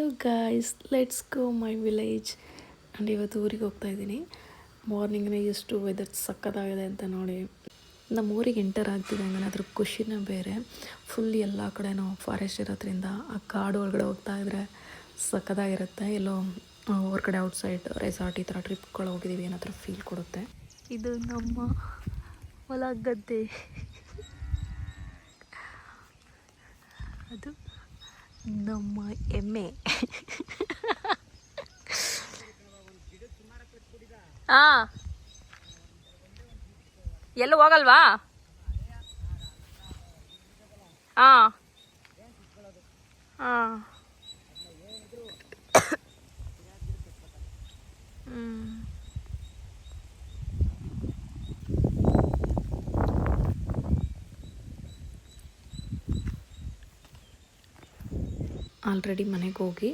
Hello guys, let's go my village. And ಇವತ್ತು ಊರಿಗೆ ಹೋಗ್ತಾ ಇದ್ದೀನಿ. ಮಾರ್ನಿಂಗ್ನೇ ಎಷ್ಟು ವೆದರ್ ಸಕ್ಕತ್ತಾಗಿದೆ ಅಂತ ನೋಡಿ. ನಮ್ಮ ಊರಿಗೆ ಎಂಟರ್ ಆಗ್ತಿದ್ದಂಗೆ ಅದ್ರ ಖುಷಿನೇ ಬೇರೆ. ಫುಲ್ ಎಲ್ಲ ಕಡೆನೂ ಫಾರೆಸ್ಟ್ ಇರೋದ್ರಿಂದ ಆ ಕಾಡು ಒಳಗಡೆ ಹೋಗ್ತಾ ಇದ್ರೆ ಸಕ್ಕತ್ತಾಗಿರುತ್ತೆ. ಎಲ್ಲೋ ಹೊರಗಡೆ ಔಟ್ಸೈಡ್ ರೆಸಾರ್ಟ್ ಈ ಥರ ಟ್ರಿಪ್ಗಳು ಹೋಗಿದ್ದೀವಿ ಅನ್ನೋ ಥರ ಫೀಲ್ ಕೊಡುತ್ತೆ. ಇದು ನಮ್ಮ ಹೊಲ ಗದ್ದೆ. ಅದು ನಮ್ಮ ಎಮ್ಮೆ. ಹಾಂ, ಎಲ್ಲೂ ಹೋಗಲ್ವಾ? ಹಾಂ ಹಾಂ ಆಲ್ರೆಡಿ ಮನೆಗೆ ಹೋಗಿ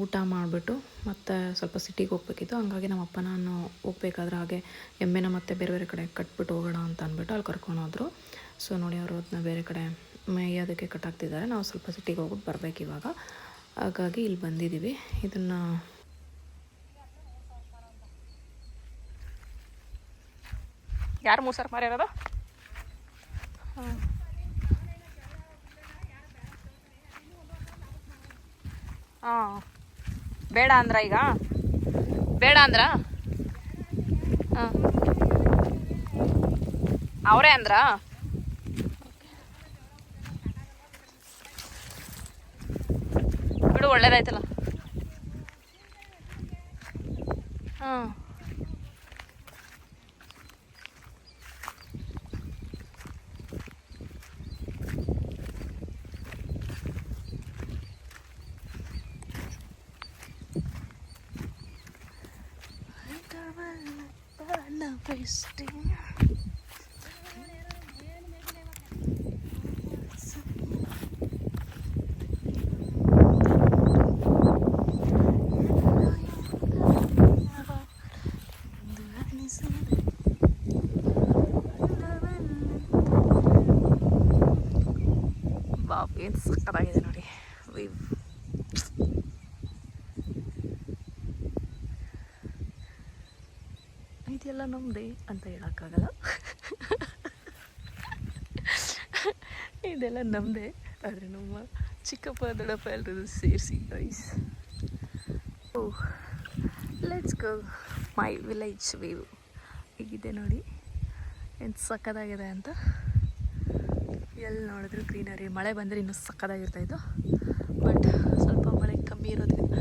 ಊಟ ಮಾಡಿಬಿಟ್ಟು ಮತ್ತು ಸ್ವಲ್ಪ ಸಿಟಿಗೆ ಹೋಗ್ಬೇಕಿತ್ತು. ಹಂಗಾಗಿ ನಮ್ಮ ಅಪ್ಪ ನಾನು ಹೋಗ್ಬೇಕಾದ್ರೆ ಹಾಗೆ ಎಮ್ಮೆನ ಮತ್ತೆ ಬೇರೆ ಬೇರೆ ಕಡೆ ಕಟ್ಬಿಟ್ಟು ಹೋಗೋಣ ಅಂತ ಅಂದ್ಬಿಟ್ಟು ಅಲ್ಲಿ ಕರ್ಕೊಂಡೋದ್ರು. ಸೊ ನೋಡಿ, ಅವರು ಅದನ್ನ ಬೇರೆ ಕಡೆ ಮೇಯೋದಕ್ಕೆ ಕಟ್ಟಾಗ್ತಿದ್ದಾರೆ. ನಾವು ಸ್ವಲ್ಪ ಸಿಟಿಗೆ ಹೋಗ್ಬಿಟ್ಟು ಬರಬೇಕು ಇವಾಗ. ಹಾಗಾಗಿ ಇಲ್ಲಿ ಬಂದಿದ್ದೀವಿ. ಇದನ್ನು ಯಾರು 3 ಸಾವಿರ ಮಾರ್ಯಾರದ? ಹಾಂ, ಹಾಂ, ಬೇಡ ಅಂದ್ರ ಈಗ? ಬೇಡ ಅಂದ್ರ? ಹಾಂ, ಅವರೇ ಅಂದ್ರ? ಬಿಡು, ಒಳ್ಳೇದಾಯ್ತಲ್ಲ. ಹಾಂ, ವಾವ್, ಏನು ಸಕ್ಕತ್ತಾಗಿದೆ ನೋಡಿ ವ್ಯೂ. ಇದೆಲ್ಲ ನಮ್ಮದೇ ಅಂತ ಹೇಳೋಕ್ಕಾಗಲ್ಲ. ಇದೆಲ್ಲ ನಮ್ಮದೇ, ಆದರೆ ನಮ್ಮ ಚಿಕ್ಕಪ್ಪ ದೊಡ್ಡಪ್ಪ ಎಲ್ಲರೂ ಸೇರಿಸಿ guys. Oh, let's go my village view. ಹೀಗಿದೆ ನೋಡಿ, ಏನು ಸಕ್ಕತ್ತಾಗಿದೆ ಅಂತ. ಎಲ್ಲಿ ನೋಡಿದ್ರು ಗ್ರೀನರಿ. ಮಳೆ ಬಂದರೆ ಇನ್ನೂ ಸಕ್ಕತ್ತಾಗಿರ್ತಾಯಿತ್ತು, ಬಟ್ ಸ್ವಲ್ಪ ಮಳೆ ಕಮ್ಮಿ ಇರೋದ್ರಿಂದ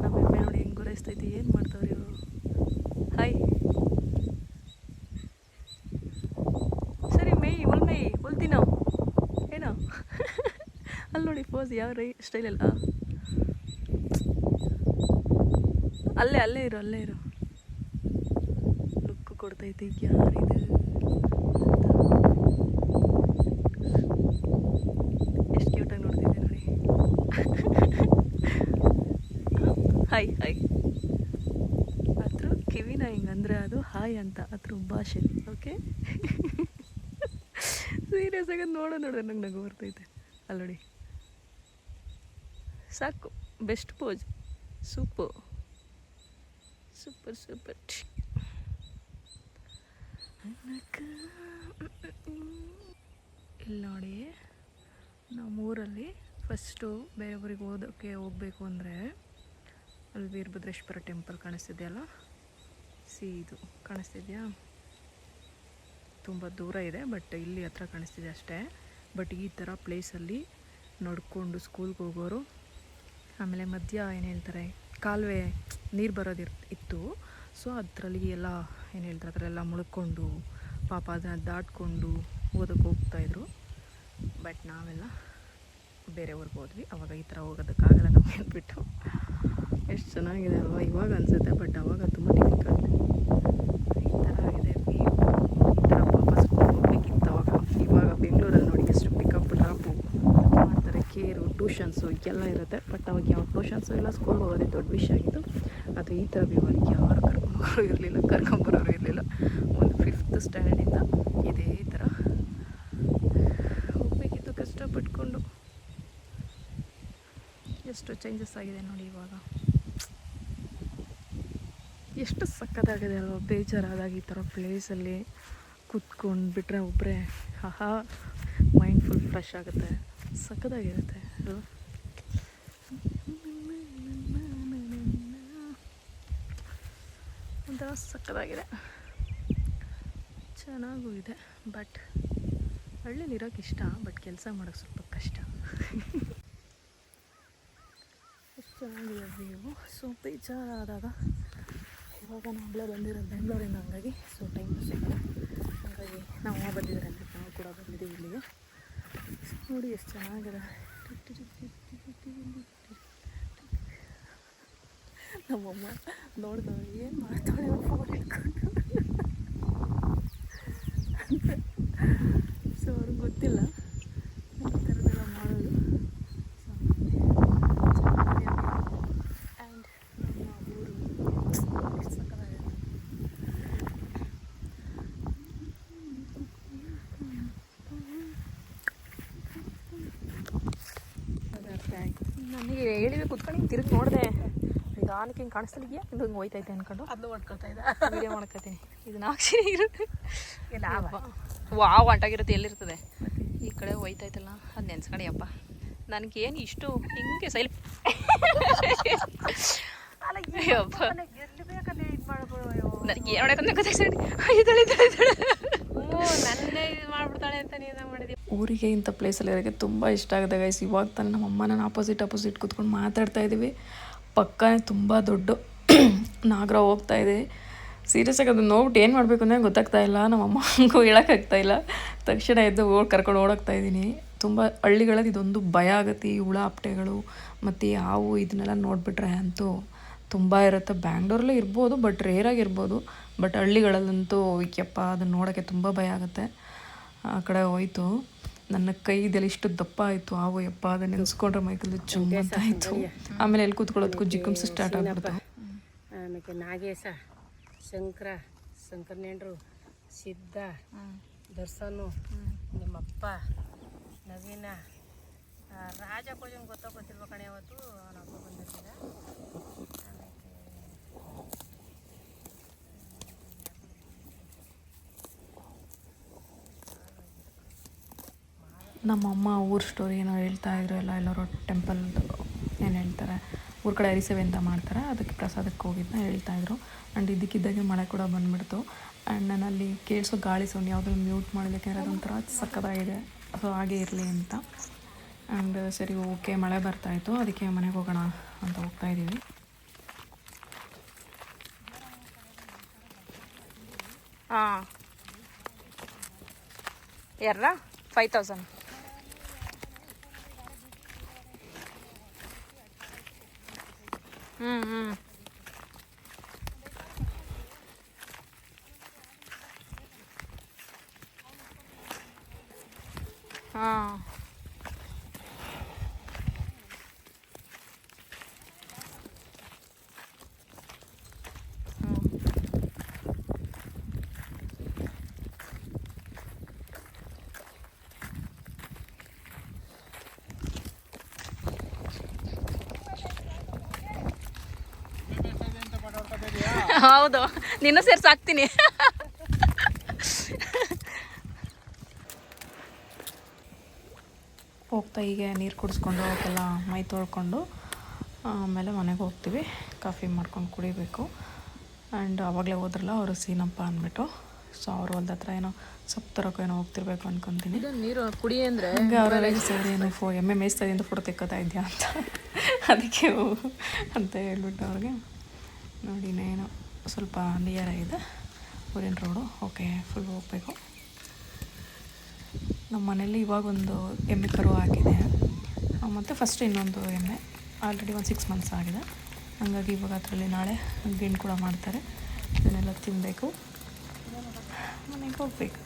ನಮ್ಮ ಎಮ್ಮೆ ನೋಡಿ ಹೆಂಗೆ ಗುರೈಸ್ತೈತಿ. ಏನು ಮಾಡ್ತಾವ್ರಿ ಇವರು? ಹಾಯ್, ಸರಿ ಮೇಯ್, ಹುಲ್ತಿ ನಾವು ಏನೋ. ಅಲ್ಲಿ ನೋಡಿ ಪೋಸ್ ಯಾವ ಸ್ಟೈಲಲ್ಲ. ಅಲ್ಲೇ ಇರು ಲುಕ್ ಕೊಡ್ತೈತಿ. ಯಾರಿದು? ಎಷ್ಟು ಕ್ಯೂಟಾಗಿ ನೋಡ್ತಿದ್ದೆ ನೋಡಿ. ಹಾಯ್ ಅದ್ರ ಕಿವಿನ ಹಿಂಗಂದ್ರೆ ಅದು ಹಾಯ್ ಅಂತ ಅದ್ರ ಭಾಷೆಲಿ. ಓಕೆ, ಸೀರಿಯಸ್ ಆಗಿ ನೋಡೋ ನಂಗೆ ನಗು ಬರ್ತೈತೆ. ಅಲ್ಲಿ ನೋಡಿ, ಸಾಕು, ಬೆಸ್ಟ್ ಪೋಸ್. ಸೂಪರ್. ಇಲ್ಲಿ ನೋಡಿ, ನಮ್ಮೂರಲ್ಲಿ ಫಸ್ಟು ಬೇರೆ ಊರಿಗೆ ಹೋಗಬೇಕು ಅಂದರೆ ಅಲ್ಲಿ ವೀರಭದ್ರೇಶ್ವರ ಟೆಂಪಲ್ ಕಾಣಿಸ್ತಿದೆಯಲ್ಲ, ಇದು ಕಾಣಿಸ್ತಿದೆಯಾ? ತುಂಬ ದೂರ ಇದೆ, ಬಟ್ ಇಲ್ಲಿ ಹತ್ರ ಕಾಣಿಸ್ತಿದೆ ಅಷ್ಟೇ. ಬಟ್ ಈ ಥರ ಪ್ಲೇಸಲ್ಲಿ ನಡ್ಕೊಂಡು ಸ್ಕೂಲ್ಗೆ ಹೋಗೋರು, ಆಮೇಲೆ ಮಧ್ಯ ಏನು ಹೇಳ್ತಾರೆ, ಕಾಲುವೆ ನೀರು ಇತ್ತು. ಸೊ ಅದರಲ್ಲಿ ಎಲ್ಲ ಏನು ಹೇಳ್ತಾರೆ, ಅದರೆಲ್ಲ ಮುಳ್ಕೊಂಡು ಪಾಪ ಅದನ್ನು ದಾಟ್ಕೊಂಡು ಓದಕ್ಕೆ ಹೋಗ್ತಾಯಿದ್ರು. ಬಟ್ ನಾವೆಲ್ಲ ಬೇರೆ ಊರಿಗೆ ಹೋದ್ವಿ. ಅವಾಗ ಈ ಥರ ಹೋಗೋದಕ್ಕಾಗಲ್ಲ ನಮಗೆ ಅಂದ್ಬಿಟ್ಟು. ಎಷ್ಟು ಚೆನ್ನಾಗಿದೆ ಅಲ್ವಾ ಇವಾಗ ಅನಿಸುತ್ತೆ, ಬಟ್ ಅವಾಗ ತುಂಬ ಡಿಫಿಕಲ್ಟ್. ಈ ಥರ ಆಗಿದೆ ವ್ಯೂ. ಈ ಥರ ವಾಪಸ್ ಹೋಗ್ಬೇಕಿತ್ತು ಅವಾಗ. ಇವಾಗ ಬೆಂಗಳೂರಲ್ಲಿ ನೋಡಿ ಎಷ್ಟು ಪಿಕಪ್ ಡ್ರಾಪು ಮಾಡ್ತಾರೆ, ಕೇರು, ಟ್ಯೂಷನ್ಸು ಎಲ್ಲ ಇರುತ್ತೆ. ಬಟ್ ಅವಾಗ ಯಾವ ಟ್ಯೂಷನ್ಸು ಇಲ್ಲ, ಸ್ಕೂಲ್ಗೆ ಹೋಗೋದೇ ದೊಡ್ಡ ವಿಷಯ ಆಗಿತ್ತು. ಅದು ಈ ಥರ ವ್ಯೂ ಅಲ್ಲಿ ಯಾರು ಕರ್ಕೊಂಬರೋರು ಇರಲಿಲ್ಲ. ಒಂದು 5th ಸ್ಟ್ಯಾಂಡರ್ಡಿಂದ ಇದೇ ಥರ ಹೋಗ್ಬೇಕಿತ್ತು ಕಷ್ಟಪಟ್ಕೊಂಡು. ಎಷ್ಟು ಚೇಂಜಸ್ ಆಗಿದೆ ನೋಡಿ ಇವಾಗ. ಎಷ್ಟು ಸಕ್ಕತ್ತಾಗಿದೆ ಅಲ್ವಾ. ಬೇಜಾರಾದಾಗ ಈ ಥರ ಪ್ಲೇಸಲ್ಲಿ ಕೂತ್ಕೊಂಡು ಬಿಟ್ಟರೆ ಒಬ್ಬರೇ ಆಹಾ ಮೈಂಡ್ ಫುಲ್ ಫ್ರೆಶ್ ಆಗುತ್ತೆ, ಸಕ್ಕತ್ತಾಗಿರುತ್ತೆ ಅಲ್ವಾ. ಒಂಥರ ಸಕ್ಕತ್ತಾಗಿದೆ, ಚೆನ್ನಾಗೂ ಇದೆ. ಬಟ್ ಹಳ್ಳಿಲಿ ಇರೋಕ್ಕೆ ಇಷ್ಟ, ಬಟ್ ಕೆಲಸ ಮಾಡೋಕ್ಕೆ ಸ್ವಲ್ಪ ಕಷ್ಟ. ಎಷ್ಟು ಚೆನ್ನಾಗಿದೆ ವ್ಯೂ. ಸೊ ಬೇಜಾರಾದಾಗ ಇವಾಗ ನಾವೇ ಬಂದಿರೋದು ಬೆಂಗಳೂರಿಂದ, ಹಂಗಾಗಿ ಸೊ ಟೈಮ್ ಸಿಗುತ್ತೆ. ಹಾಗಾಗಿ ನಾವು ಬಂದಿದ್ದಾರೆ ಅಂತ ನಾವು ಕೂಡ ಬಂದಿದ್ದೀವಿ ಇಲ್ಲಿಗೆ. ನೋಡಿ ಎಷ್ಟು ಚೆನ್ನಾಗಿದೆ. ನಮ್ಮಮ್ಮ ನೋಡಿದವ ಏನು ಮಾಡ್ತಾಳೆ ಫೋನ್ ಹಿಡ್ಕೊಂಡು. ಸೊ ಅವ್ರಿಗೆ ಗೊತ್ತಿಲ್ಲ ಈ ಥರದ್ದೆಲ್ಲ ಮಾಡೋದು. ಆ್ಯಂಡ್ ನಮ್ಮ ಊರು ಎಷ್ಟು ಸಕ್ಕತ್ತಾಗಿದೆ. ನನಗೆ ಹೇಳಿದ್ರೆ ಕುತ್ಕೊಂಡು ಹಿಂಗೆ ತಿರುಗಿ ನೋಡಿದೆ, ನಿಧಾನಕ್ಕೆ ಹಿಂಗೆ ಕಾಣಿಸ್ತಿದ್ಯಾ ಇದು ಹಿಂಗೆ ಹೋಯ್ತೈತೆ ಅಂದ್ಕೊಂಡು ಅದು ಮಾಡ್ಕೊಳ್ತಾ ಇದ್ದೆ. ವೀಡಿಯೋ ಮಾಡ್ಕೊತೀನಿ. ಇದು ನಾಲ್ಕು ಇರುತ್ತೆ ವಾವ್ ಅಂಟಾಗಿರುತ್ತೆ. ಎಲ್ಲಿರ್ತದೆ ಈ ಕಡೆ ಹೋಯ್ತೈತಲ್ಲ ಅದು ನೆನ್ಸ್ಕಡಿಯಪ್ಪ. ನನಗೇನು ಇಷ್ಟು ಹಿಂಗೆ ಸೈಲ್ ಅಯ್ಯಪ್ಪ ನನಗೆ ಏನು ನೋಡೋಕೆ ಗೊತ್ತಾಗ್ತದೆ. ನನ್ನೇ ಇದು ಮಾಡ್ಬಿಡ್ತಾಳೆ ಅಂತ ನೀನು ಮಾಡಿದ್ವಿ. ಊರಿಗೆ ಇಂಥ ಪ್ಲೇಸಲ್ಲಿ ಇರೋಕ್ಕೆ ತುಂಬ ಇಷ್ಟ ಆಗಿದೆ ಗೈಸ್. ಇವಾಗ ತಾನೆ ನಮ್ಮ ಅಮ್ಮ ನಾನು ಆಪೋಸಿಟ್ ಕೂತ್ಕೊಂಡು ಮಾತಾಡ್ತಾ ಇದ್ದೀವಿ. ಪಕ್ಕನೇ ತುಂಬ ದೊಡ್ಡ ನಾಗರ ಹೋಗ್ತಾ ಇದೆ. ಸೀರಿಯಸ್ ಆಗಿ ಅದನ್ನು ನೋಡ್ಬಿಟ್ಟು ಏನು ಮಾಡಬೇಕು ಅಂದರೆ ಗೊತ್ತಾಗ್ತಾ ಇಲ್ಲ. ನಮ್ಮ ಅಮ್ಮಂಗೂ ಹೇಳೋಕ್ಕಾಗ್ತಾಯಿಲ್ಲ. ತಕ್ಷಣ ಎದ್ದು ಕರ್ಕೊಂಡು ಓಡೋಗ್ತಾ ಇದ್ದೀನಿ. ತುಂಬ ಹಳ್ಳಿಗಳಲ್ಲಿ ಇದೊಂದು ಭಯ ಆಗುತ್ತೆ, ಈ ಹುಳ ಅಪ್ಟೆಗಳು ಮತ್ತು ಹಾವು ಇದನ್ನೆಲ್ಲ ನೋಡಿಬಿಟ್ರೆ ಅಂತೂ ತುಂಬ ಇರುತ್ತೆ. ಬ್ಯಾಂಗ್ಳೂರಲ್ಲೇ ಇರ್ಬೋದು, ಬಟ್ ರೇರಾಗಿರ್ಬೋದು. ಬಟ್ ಹಳ್ಳಿಗಳಲ್ಲಂತೂ ಯಪ್ಪ ಅದನ್ನು ನೋಡೋಕ್ಕೆ ತುಂಬ ಭಯ ಆಗುತ್ತೆ. ಆ ಕಡೆ ಹೋಯ್ತು ನನ್ನ ಕೈ ಇದೆಲ್ಲ ಇಷ್ಟು ದಪ್ಪ ಆಯಿತು ಹಾವು. ಯಪ್ಪ ಅದನ್ನು ನೆನೆಸ್ಕೊಂಡ್ರೆ ಮೈಕಲ್ಲಿ ಚುಮ್ ಅಂತ ಆಯಿತು. ಆಮೇಲೆ ಎಲ್ಲಿ ಕೂತ್ಕೊಳ್ಳೋದಕ್ಕೂ ಜಿಗುಮ್ಸು ಸ್ಟಾರ್ಟ್ ಆಗ್ಬಿಡ್ತು. ಆಮೇಲೆ ನಾಗೇಶ, ಶಂಕರ, ಶಂಕರನೇಂಡ್ರು, ಸಿದ್ಧ, ದರ್ಶನು, ನಿಮ್ಮಪ್ಪ, ನವೀನ, ರಾಜ ಪೂಜನ್ ಗೊತ್ತಿಲ್ವ ಕಣೆ. ಅವತ್ತು ಅವನ ಹಬ್ಬ ಬಂದಿರ್ಲಿಲ್ಲ. ನಮ್ಮಮ್ಮ ಊರ ಸ್ಟೋರಿ ಏನೋ ಹೇಳ್ತಾಯಿದ್ರು. ಎಲ್ಲರೂ ಟೆಂಪಲ್ದು ಏನು ಹೇಳ್ತಾರೆ, ಊರ ಕಡೆ ಅರಿಸೇವೆ ಅಂತ ಮಾಡ್ತಾರೆ, ಅದಕ್ಕೆ ಪ್ರಸಾದಕ್ಕೆ ಹೋಗಿದ್ದನ್ನ ಹೇಳ್ತಾಯಿದ್ರು. ಆ್ಯಂಡ್ ಇದಕ್ಕಿದ್ದಾಗೆ ಮಳೆ ಕೂಡ ಬಂದುಬಿಡ್ತು. ಆ್ಯಂಡ್ ನಾನು ಅಲ್ಲಿ ಕೇಳಿಸೋ ಗಾಳಿ ಸೌಂಡ್ ಯಾವುದೂ ಮ್ಯೂಟ್ ಮಾಡಲಿಕ್ಕೆ ಅದೊಂಥರ ಸಕ್ಕತ್ತಾಗಿದೆ. ಸೊ ಹಾಗೆ ಇರಲಿ ಅಂತ. ಆ್ಯಂಡ್ ಸರಿ ಓಕೆ ಮಳೆ ಬರ್ತಾಯಿತ್ತು, ಅದಕ್ಕೆ ಮನೆಗೆ ಹೋಗೋಣ ಅಂತ ಹೋಗ್ತಾಯಿದ್ದೀವಿ. ಹಾಂ ಯಾರ 5000 ಹಾಂ ಹೌದು, ನಿನ್ನ ಸೇರ್ಸಿ ಹಾಕ್ತೀನಿ. ಹೋಗ್ತಾ ಹೀಗೆ ನೀರು ಕುಡಿಸ್ಕೊಂಡು ಅವಕ್ಕೆಲ್ಲ ಮೈ ತೊಳ್ಕೊಂಡು ಆಮೇಲೆ ಮನೆಗೆ ಹೋಗ್ತೀವಿ. ಕಾಫಿ ಮಾಡ್ಕೊಂಡು ಕುಡಿಬೇಕು. ಆ್ಯಂಡ್ ಆವಾಗಲೇ ಹೋದ್ರಲ್ಲ ಅವರು ಸೀನಪ್ಪ ಅಂದ್ಬಿಟ್ಟು. ಸೊ ಅವ್ರ ಹೊಲ್ದ ಹತ್ರ ಏನೋ ಸೊಪ್ಪು ತರೋಕೆ ಏನೋ ಹೋಗ್ತಿರ್ಬೇಕು ಅನ್ಕೊತೀನಿ. ನೀರು ಕುಡಿ ಅಂದರೆ ಹಂಗೆ ಅವರೆಲ್ಲ ಸರ್ ಏನು ಎಮ್ಮೆ ಮೇಯಿಸ್ತಾ ಇದ್ದಿಂದ ಫೋಟೋ ತೆಕ್ಕೋತಾ ಇದೆಯಾ ಅಂತ, ಅದಕ್ಕೆ ಅಂತ ಹೇಳ್ಬಿಟ್ಟು ಅವ್ರಿಗೆ ನೋಡಿ ಇನ್ನೇನು ಸ್ವಲ್ಪ ನಿಯರ್ ಆಗಿದೆ ಊರಿನ ರೋಡು. ಓಕೆ ಫುಲ್ ಹೋಗಬೇಕು. ನಮ್ಮ ಮನೇಲಿ ಇವಾಗ ಒಂದು ಎಮ್ಮೆ ಕರು ಆಗಿದೆ, ಮತ್ತು ಫಸ್ಟ್ ಇನ್ನೊಂದು ಎಮ್ಮೆ ಆಲ್ರೆಡಿ ಒಂದು 6 months ಆಗಿದೆ. ಹಾಗಾಗಿ ಇವಾಗ ಅದರಲ್ಲಿ ನಾಳೆ ಗಿಣ್ಣು ಕೂಡ ಮಾಡ್ತಾರೆ. ಇದನ್ನೆಲ್ಲ ತಿನ್ನಬೇಕು, ಮನೆಗೆ ಹೋಗ್ಬೇಕು.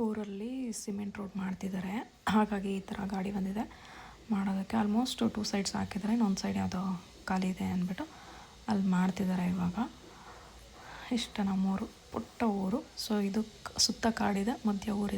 ಊರಲ್ಲಿ ಸಿಮೆಂಟ್ ರೋಡ್ ಮಾಡ್ತಿದ್ದಾರೆ, ಹಾಗಾಗಿ ಈ ಥರ ಗಾಡಿ ಬಂದಿದೆ ಮಾಡೋದಕ್ಕೆ. ಆಲ್ಮೋಸ್ಟ್ 2 sides ಹಾಕಿದ್ದಾರೆ, ಇನ್ನೊಂದು ಸೈಡ್ ಯಾವುದೋ ಖಾಲಿ ಇದೆ ಅಂದ್ಬಿಟ್ಟು ಅಲ್ಲಿ ಮಾಡ್ತಿದ್ದಾರೆ ಇವಾಗ. ಇಷ್ಟ ನಮ್ಮೂರು, ಪುಟ್ಟ ಊರು. ಸೊ ಇದು ಸುತ್ತ ಕಾಡಿದೆ, ಮಧ್ಯ ಊರಿದೆ.